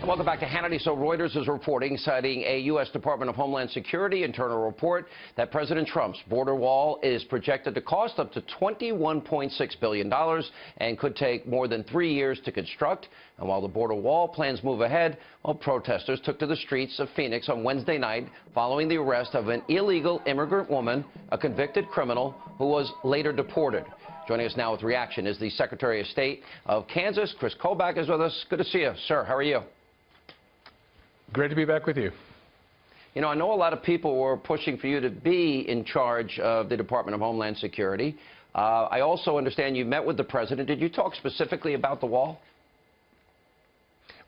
Welcome back to Hannity. So Reuters is reporting, citing a U.S. Department of Homeland Security internal report, that President Trump's border wall is projected to cost up to $21.6 billion and could take more than 3 years to construct. And while the border wall plans move ahead, well, protesters took to the streets of Phoenix on Wednesday night following the arrest of an illegal immigrant woman, a convicted criminal who was later deported. Joining us now with reaction is the Secretary of State of Kansas. Chris Kobach is with us. Good to see you, sir. How are you? Great to be back with you. You know, I know a lot of people were pushing for you to be in charge of the Department of Homeland Security. I also understand you met with the president. Did you talk specifically about the wall?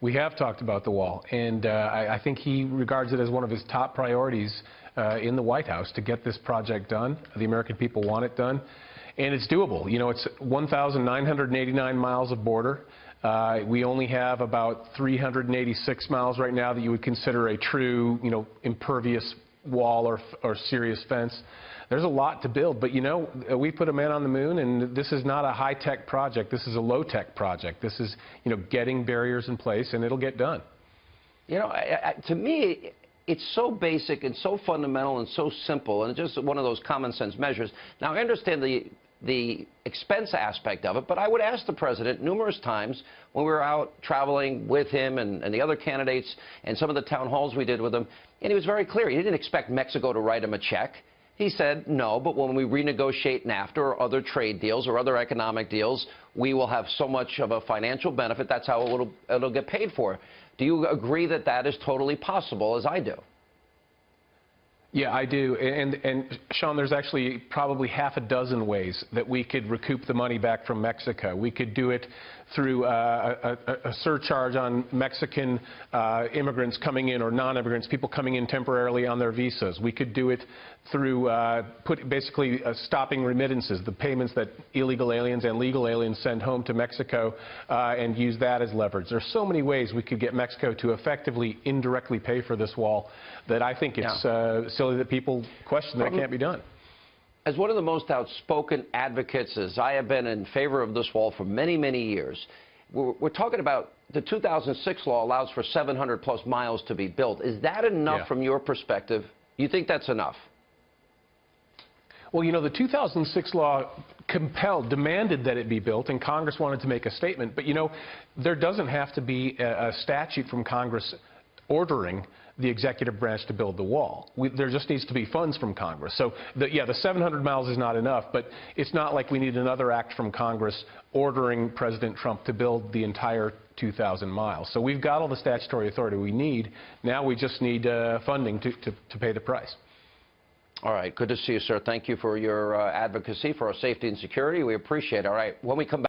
We have talked about the wall, and I think he regards it as one of his top priorities in the White House to get this project done. The American people want it done, and it's doable. You know, it's 1,989 miles of border. We only have about 386 miles right now that you would consider a true, impervious wall or serious fence. There's a lot to build, but we put a man on the moon, and this is not a high-tech project. This is a low-tech project. This is, getting barriers in place, and it'll get done. To me, it's so basic and so fundamental and so simple, and just one of those common-sense measures. Now, I understand the expense aspect of it, but I would ask the president numerous times when we were out traveling with him and the other candidates and some of the town halls we did with him, and he was very clear. He didn't expect Mexico to write him a check. He said, no, but when we renegotiate NAFTA or other trade deals or other economic deals, we will have so much of a financial benefit. That's how it'll get paid for. Do you agree that that is totally possible, as I do? Yeah, I do. And Sean, there's actually probably half a dozen ways that we could recoup the money back from Mexico. We could do it through a surcharge on Mexican immigrants coming in, or non-immigrants, people coming in temporarily on their visas. We could do it through basically stopping remittances, the payments that illegal aliens and legal aliens send home to Mexico, and use that as leverage. There's so many ways we could get Mexico to effectively indirectly pay for this wall that I think it's silly that people question that it can't be done. As one of the most outspoken advocates, as I have been in favor of this wall for many, many years, we're talking about the 2006 law allows for 700-plus miles to be built. Is that enough from your perspective? You think that's enough? Well, the 2006 law demanded that it be built, and Congress wanted to make a statement. But, there doesn't have to be a statute from Congress ordering the executive branch to build the wall. There just needs to be funds from Congress. So, the 700 miles is not enough, but it's not like we need another act from Congress ordering President Trump to build the entire 2,000 miles. So we've got all the statutory authority we need. Now we just need funding to pay the price. All right. Good to see you, sir. Thank you for your advocacy for our safety and security. We appreciate it. All right. When we come back.